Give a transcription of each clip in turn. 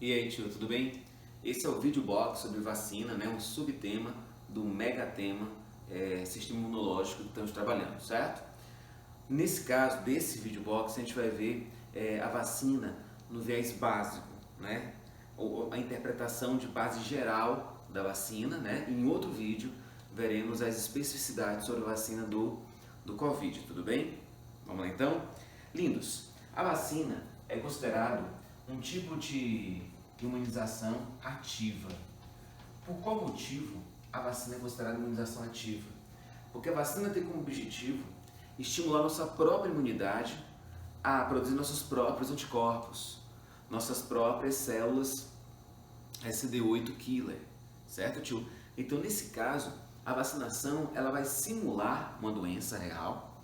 E aí, tio, tudo bem? Esse é o vídeo box sobre vacina, né? Um subtema do megatema sistema imunológico que estamos trabalhando, certo? Nesse caso desse vídeo box, a gente vai ver a vacina no viés básico, né? Ou a interpretação de base geral da vacina, né? Em outro vídeo, veremos as especificidades sobre a vacina do Covid, tudo bem? Vamos lá então? Lindos, a vacina é considerado um tipo de imunização ativa. Por qual motivo a vacina é considerada imunização ativa? Porque a vacina tem como objetivo estimular nossa própria imunidade a produzir nossos próprios anticorpos, nossas próprias células CD8 killer, certo, tio? Então, nesse caso, a vacinação ela vai simular uma doença real.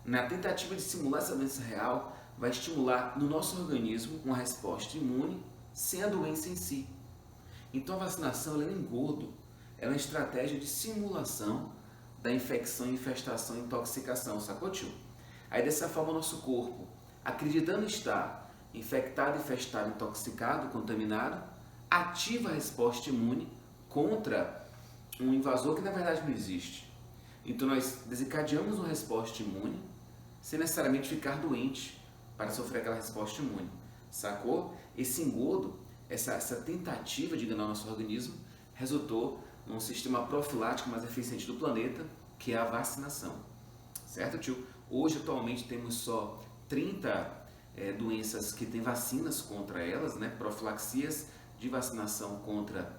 Na tentativa de simular essa doença real, vai estimular no nosso organismo uma resposta imune sem a doença em si. Então a vacinação ela é um engodo, ela é uma estratégia de simulação da infecção, infestação e intoxicação, sacou, tio? Aí dessa forma o nosso corpo, acreditando estar infectado, infestado, intoxicado, contaminado, ativa a resposta imune contra um invasor que na verdade não existe. Então nós desencadeamos uma resposta imune sem necessariamente ficar doente para sofrer aquela resposta imune, sacou? Esse engodo, essa tentativa de enganar o nosso organismo, resultou num sistema profilático mais eficiente do planeta, que é a vacinação, certo, tio? Hoje, atualmente, temos só 30 doenças que têm vacinas contra elas, né? Profilaxias de vacinação contra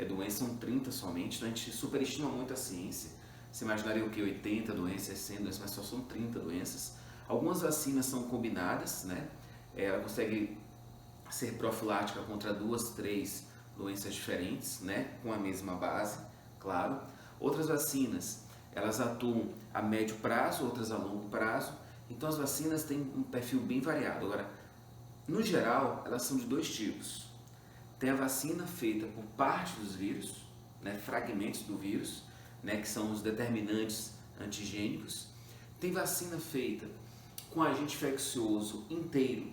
doenças são 30 somente, então a gente superestima muito a ciência. Você imaginaria o que? 80 doenças, 100 doenças, mas só são 30 doenças. Algumas vacinas são combinadas, né? Ela consegue ser profilática contra 2, 3 doenças diferentes, né? Com a mesma base, claro. Outras vacinas, elas atuam a médio prazo, outras a longo prazo. Então as vacinas têm um perfil bem variado. Agora, no geral, elas são de dois tipos. Tem a vacina feita por parte dos vírus, né? Fragmentos do vírus, né? Que são os determinantes antigênicos. Tem vacina feita com agente infeccioso inteiro,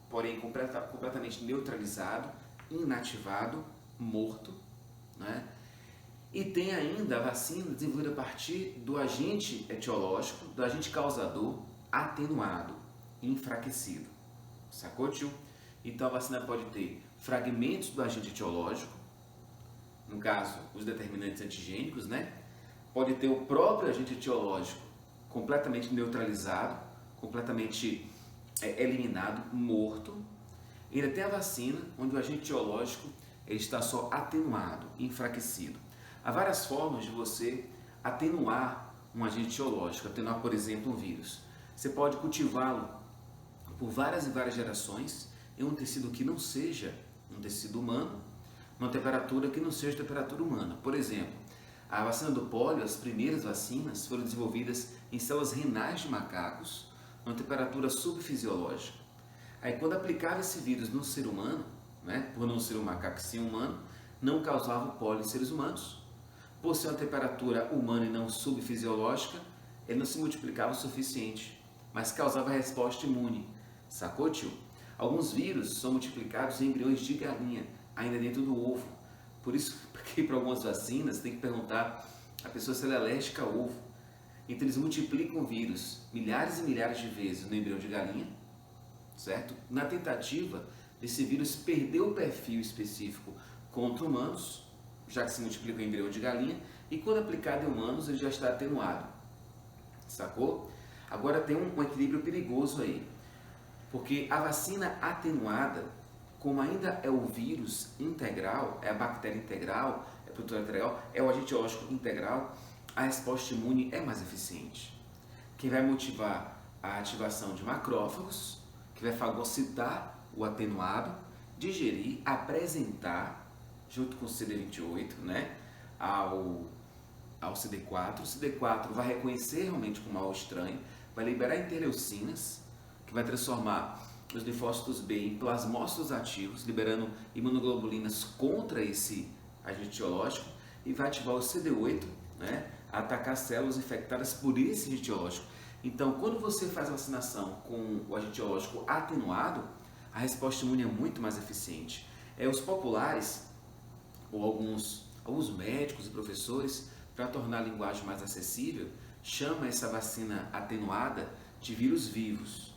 porém completamente neutralizado, inativado, morto, né? E tem ainda a vacina desenvolvida a partir do agente etiológico, do agente causador atenuado, enfraquecido, sacou, tio? Então a vacina pode ter fragmentos do agente etiológico, no caso os determinantes antigênicos, né? Pode ter o próprio agente etiológico completamente neutralizado, completamente eliminado, morto. E ainda tem a vacina, onde o agente etiológico ele está só atenuado, enfraquecido. Há várias formas de você atenuar um agente etiológico, atenuar, por exemplo, um vírus. Você pode cultivá-lo por várias e várias gerações em um tecido que não seja um tecido humano, uma temperatura que não seja temperatura humana. Por exemplo, a vacina do pólio, as primeiras vacinas foram desenvolvidas em células renais de macacos, uma temperatura subfisiológica. Aí quando aplicava esse vírus no ser humano, né, por não ser um macaco sim humano, não causava o pólio em seres humanos. Por ser uma temperatura humana e não subfisiológica, ele não se multiplicava o suficiente, mas causava resposta imune. Sacou, tio? Alguns vírus são multiplicados em embriões de galinha, ainda dentro do ovo. Por isso que para algumas vacinas tem que perguntar a pessoa se ela é alérgica ao ovo. Então eles multiplicam o vírus milhares e milhares de vezes no embrião de galinha, certo? Na tentativa desse vírus perder o perfil específico contra humanos, já que se multiplica o embrião de galinha, e quando aplicado em humanos ele já está atenuado, sacou? Agora tem um equilíbrio perigoso aí, porque a vacina atenuada, como ainda é o vírus integral, é a bactéria integral, é a proteína integral, é o agente etiológico integral, a resposta imune é mais eficiente. Que vai motivar a ativação de macrófagos, que vai fagocitar o atenuado, digerir, apresentar, junto com o CD28, né, ao CD4. O CD4 vai reconhecer realmente como algo estranho, vai liberar interleucinas, que vai transformar os linfócitos B em plasmócitos ativos, liberando imunoglobulinas contra esse agente etiológico, e vai ativar o CD8, né, a atacar células infectadas por esse agente etiológico. Então, quando você faz a vacinação com o agente etiológico atenuado, a resposta imune é muito mais eficiente. Os populares, ou alguns médicos e professores, para tornar a linguagem mais acessível, chamam essa vacina atenuada de vírus vivos.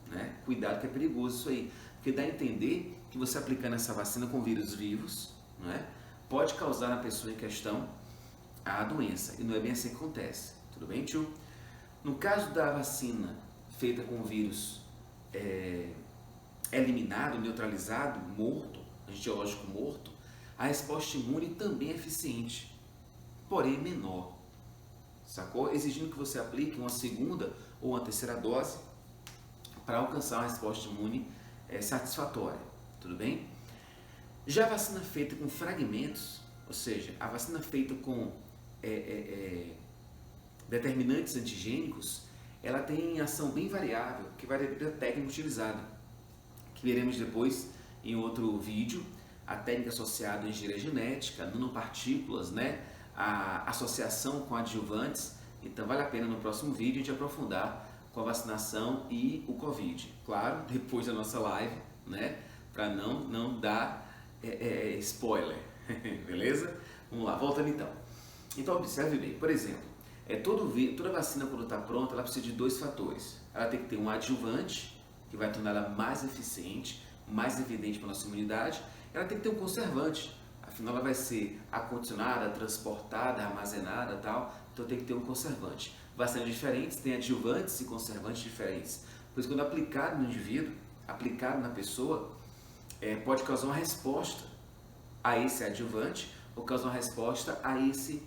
Né? Cuidado que é perigoso isso aí, porque dá a entender que você aplicando essa vacina com vírus vivos, né, pode causar na pessoa em questão a doença, e não é bem assim que acontece. Tudo bem, tio? No caso da vacina feita com vírus eliminado, neutralizado, morto, antibiótico morto, a resposta imune também é eficiente, porém menor, sacou? Exigindo que você aplique uma segunda ou uma terceira dose para alcançar uma resposta imune satisfatória, tudo bem? Já a vacina feita com fragmentos, ou seja, a vacina feita com determinantes antigênicos, ela tem ação bem variável, que varia da técnica utilizada, que veremos depois em outro vídeo, a técnica associada à engenharia genética, nanopartículas, né, a associação com adjuvantes. Então vale a pena no próximo vídeo a gente aprofundar com a vacinação e o Covid. Claro, depois da nossa live, né, para não dar spoiler, beleza? Vamos lá, voltando então. Então observe bem, por exemplo, toda vacina quando está pronta, ela precisa de dois fatores. Ela tem que ter um adjuvante, que vai torná-la mais eficiente, mais evidente para a nossa imunidade. Ela tem que ter um conservante, afinal ela vai ser acondicionada, transportada, armazenada, tal. Então tem que ter um conservante. Vacinas diferentes têm adjuvantes e conservantes diferentes. Por isso, quando aplicado no indivíduo, aplicado na pessoa, pode causar uma resposta a esse adjuvante ou causar uma resposta a esse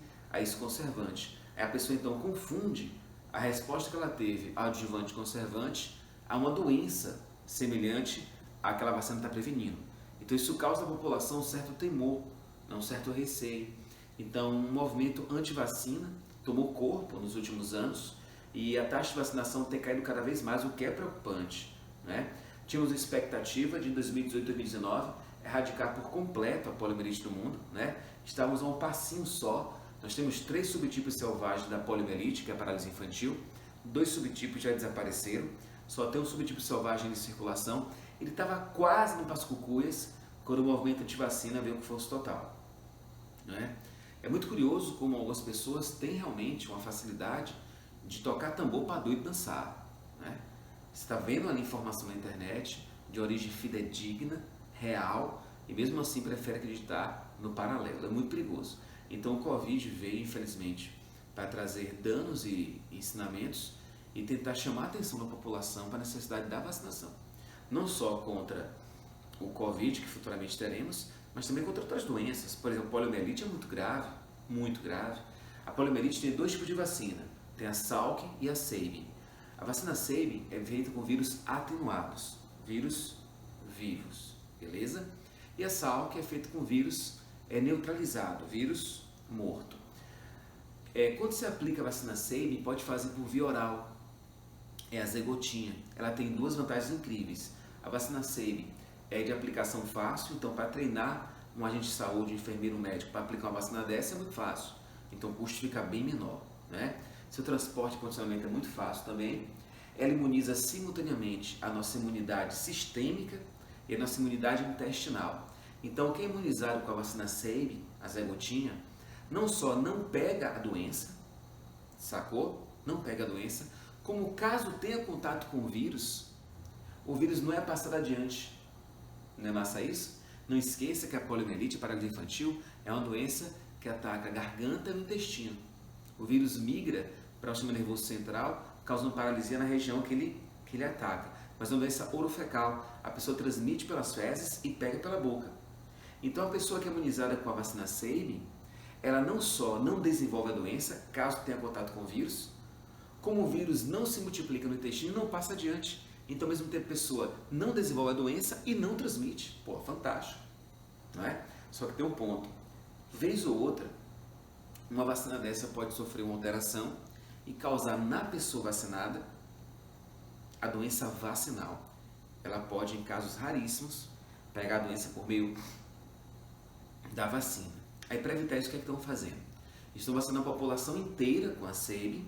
conservante. Aí a pessoa então confunde a resposta que ela teve ao adjuvante conservante a uma doença semelhante àquela vacina está prevenindo. Então isso causa na população um certo temor, um certo receio. Então um movimento anti-vacina tomou corpo nos últimos anos e a taxa de vacinação tem caído cada vez mais, o que é preocupante, né? Tínhamos a expectativa de em 2018 e 2019 erradicar por completo a poliomielite do mundo, né? Estávamos a um passinho só. Nós temos 3 subtipos selvagens da poliomielite, que é a paralisia infantil. 2 subtipos já desapareceram, só tem um subtipo selvagem em circulação. Ele estava quase no Pascucuias quando o movimento anti-vacina veio com força total, né? É muito curioso como algumas pessoas têm realmente uma facilidade de tocar tambor para doido dançar, né? Você está vendo ali informação na internet de origem fidedigna, real, e mesmo assim prefere acreditar no paralelo. É muito perigoso. Então o Covid veio, infelizmente, para trazer danos e ensinamentos e tentar chamar a atenção da população para a necessidade da vacinação. Não só contra o Covid, que futuramente teremos, mas também contra outras doenças. Por exemplo, a poliomielite é muito grave, muito grave. A poliomielite tem 2 tipos de vacina, tem a Salk e a Sabin. A vacina Sabin é feita com vírus atenuados, vírus vivos, beleza? E a Salk é feita com vírus neutralizado, vírus morto. Quando se aplica a vacina Sabin, pode fazer por via oral, é a zegotinha. Ela tem 2 vantagens incríveis. A vacina Sabin é de aplicação fácil, então para treinar um agente de saúde, um enfermeiro, um médico para aplicar uma vacina dessa é muito fácil, então o custo fica bem menor, né? Seu transporte e condicionamento é muito fácil também. Ela imuniza simultaneamente a nossa imunidade sistêmica e a nossa imunidade intestinal. Então quem é imunizado com a vacina Sabin, a zegotinha, não só não pega a doença, sacou? Não pega a doença, como caso tenha contato com o vírus não é passado adiante. Não é massa isso? Não esqueça que a poliomielite, a paralisia infantil, é uma doença que ataca a garganta e o intestino. O vírus migra para o sistema nervoso central, causando paralisia na região que ele ataca. Mas é uma doença orofecal. A pessoa transmite pelas fezes e pega pela boca. Então a pessoa que é imunizada com a vacina Sabin, ela não só não desenvolve a doença, caso tenha contato com o vírus, como o vírus não se multiplica no intestino e não passa adiante. Então, ao mesmo tempo, a pessoa não desenvolve a doença e não transmite. Pô, fantástico, não é? Só que tem um ponto. Vez ou outra, uma vacina dessa pode sofrer uma alteração e causar na pessoa vacinada a doença vacinal. Ela pode, em casos raríssimos, pegar a doença por meio da vacina. Aí, para evitar isso, o que é que estão fazendo? Estão vacinando a população inteira com a Sabin,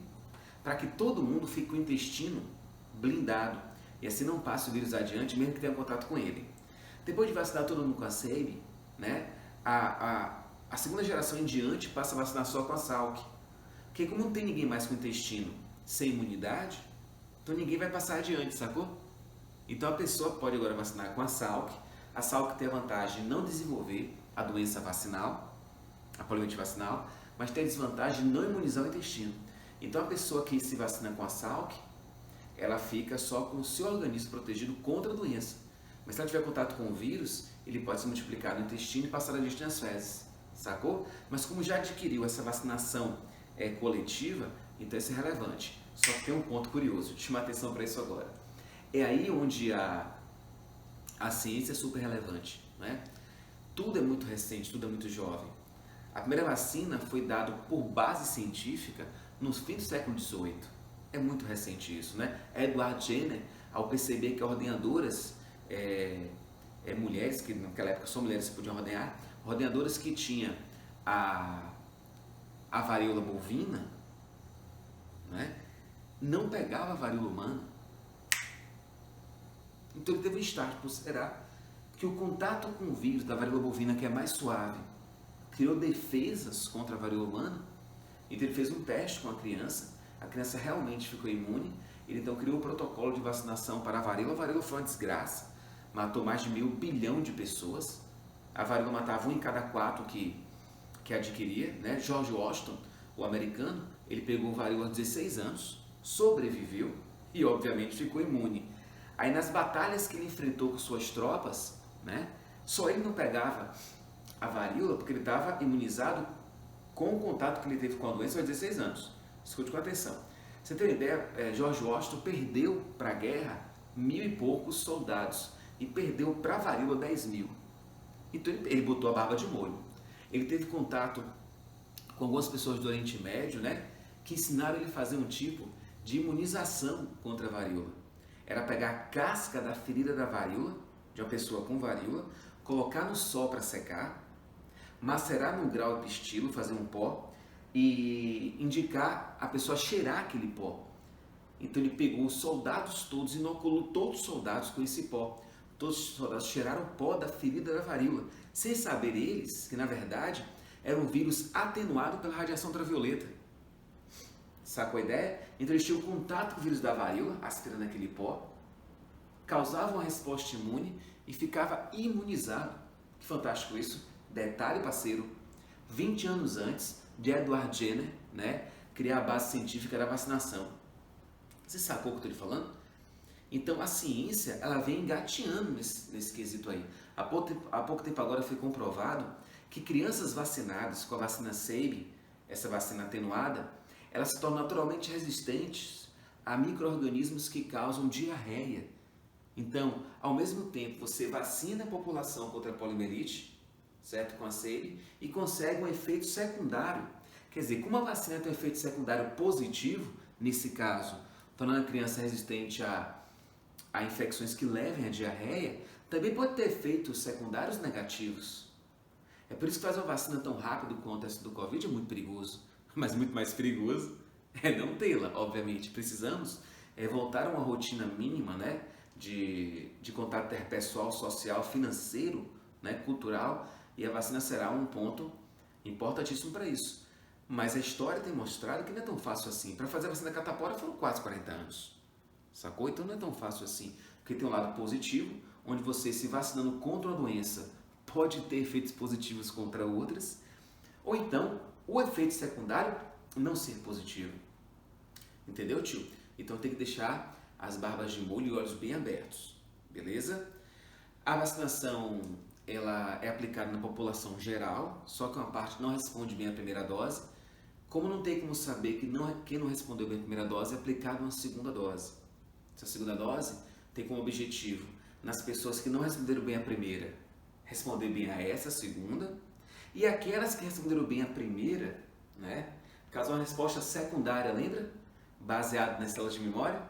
para que todo mundo fique com o intestino blindado. e assim não passe o vírus adiante, mesmo que tenha contato com ele. Depois de vacinar todo mundo com a Sabin, né, a segunda geração em diante passa a vacinar só com a Salk. Porque como não tem ninguém mais com o intestino sem imunidade, então ninguém vai passar adiante, sacou? Então a pessoa pode agora vacinar com a Salk. A Salk tem a vantagem de não desenvolver a doença vacinal, a poliomielite vacinal, mas tem a desvantagem de não imunizar o intestino. Então a pessoa que se vacina com a Salk, ela fica só com o seu organismo protegido contra a doença. Mas se ela tiver contato com o vírus, ele pode se multiplicar no intestino e passar adiante nas fezes, sacou? Mas como já adquiriu essa vacinação coletiva, então isso é relevante. Só que tem um ponto curioso, te chamar atenção para isso agora. É aí onde a ciência é super relevante, né? Tudo é muito recente, tudo é muito jovem. A primeira vacina foi dada por base científica no fim do século XVIII. É muito recente isso, né? Edward Jenner, ao perceber que ordenhadoras, mulheres, que naquela época só mulheres se podiam ordenhar, ordenhadoras que tinham a varíola bovina, né, não pegava a varíola humana. Então ele teve um start por considerar que o contato com o vírus da varíola bovina, que é mais suave, criou defesas contra a varíola humana. Então ele fez um teste com a criança realmente ficou imune. Ele então criou um protocolo de vacinação para a varíola foi uma desgraça, matou mais de 1 bilhão de pessoas. A varíola matava 1 em cada 4 que adquiria, né? George Washington, o americano, ele pegou varíola aos 16 anos, sobreviveu e obviamente ficou imune. Aí nas batalhas que ele enfrentou com suas tropas, né, só ele não pegava a varíola porque ele estava imunizado com o contato que ele teve com a doença aos 16 anos. Escute com atenção. Você tem uma ideia, George Washington perdeu para a guerra 1.000 e poucos soldados e perdeu para a varíola 10.000. Então ele botou a barba de molho. Ele teve contato com algumas pessoas do Oriente Médio, né, que ensinaram ele a fazer um tipo de imunização contra a varíola. Era pegar a casca da ferida da varíola, de uma pessoa com varíola, colocar no sol para secar, macerar num grau de pistilo, fazer um pó e indicar a pessoa cheirar aquele pó. Então ele pegou os soldados todos, inoculou todos os soldados com esse pó. Todos os soldados cheiraram o pó da ferida da varíola, sem saber eles que na verdade era um vírus atenuado pela radiação ultravioleta. Sacou a ideia? Então eles tinham contato com o vírus da varíola, aspirando aquele pó, causavam uma resposta imune e ficava imunizado. Que fantástico isso! Detalhe, parceiro, 20 anos antes de Edward Jenner, né, criar a base científica da vacinação. Você sacou o que eu estou lhe falando? Então a ciência, ela vem engateando nesse quesito aí. Há pouco tempo agora foi comprovado que crianças vacinadas com a vacina Sabin, essa vacina atenuada, elas se tornam naturalmente resistentes a micro-organismos que causam diarreia. Então, ao mesmo tempo, você vacina a população contra a poliomielite, certo, com a Sabin, e consegue um efeito secundário. Quer dizer, como a vacina tem um efeito secundário positivo, nesse caso, tornando a criança resistente a infecções que levem à diarreia, também pode ter efeitos secundários negativos. É por isso que fazer uma vacina tão rápido quanto essa do Covid é muito perigoso. Mas muito mais perigoso é não tê-la, obviamente. Precisamos voltar a uma rotina mínima, né, de contato interpessoal, social, financeiro, né, cultural, e a vacina será um ponto importantíssimo para isso. Mas a história tem mostrado que não é tão fácil assim. Para fazer a vacina catapora foram quase 40 anos. Sacou? Então não é tão fácil assim. Porque tem um lado positivo, onde você se vacinando contra uma doença pode ter efeitos positivos contra outras, ou então o efeito secundário não ser positivo. Entendeu, tio? Então tem que deixar as barbas de molho e olhos bem abertos. Beleza? A vacinação, ela é aplicada na população geral, só que uma parte não responde bem à primeira dose. Como não tem como saber que quem não respondeu bem à primeira dose, é aplicada uma segunda dose. Essa segunda dose tem como objetivo, nas pessoas que não responderam bem à primeira, responder bem a essa segunda, e aquelas que responderam bem à primeira, né, caso uma resposta secundária, lembra? Baseada nas células de memória,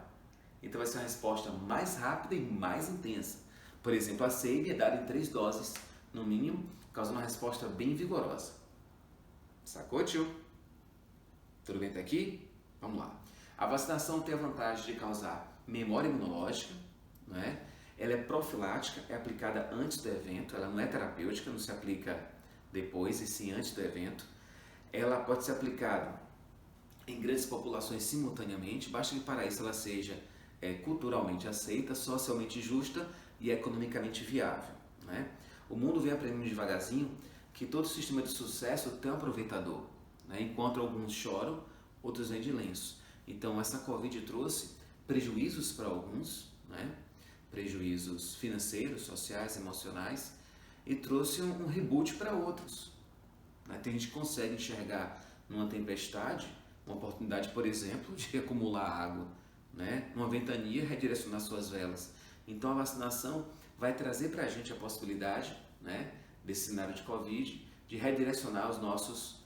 então vai ser uma resposta mais rápida e mais intensa. Por exemplo, a Sabin é dada em 3 doses, no mínimo, causando uma resposta bem vigorosa. Sacou, tio? Tudo bem até aqui? Vamos lá. A vacinação tem a vantagem de causar memória imunológica, né? Ela é profilática, é aplicada antes do evento, ela não é terapêutica, não se aplica depois, e sim antes do evento. Ela pode ser aplicada em grandes populações simultaneamente, basta que para isso ela seja culturalmente aceita, socialmente justa e economicamente viável, né? O mundo vem aprendendo devagarzinho que todo sistema de sucesso tem um aproveitador, né? Enquanto alguns choram, outros vêm de lenço. Então essa Covid trouxe prejuízos para alguns, né? Prejuízos financeiros, sociais, emocionais, e trouxe um reboot para outros, né? Tem gente que consegue enxergar numa tempestade uma oportunidade, por exemplo, de acumular água, né? Numa ventania, redirecionar suas velas. Então a vacinação vai trazer para a gente a possibilidade, né, desse cenário de Covid, de redirecionar os nossos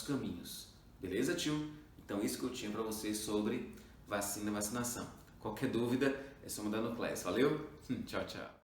caminhos. Beleza, tio? Então isso que eu tinha para vocês sobre vacina e vacinação. Qualquer dúvida é só mandar no Class. Valeu? Tchau, tchau.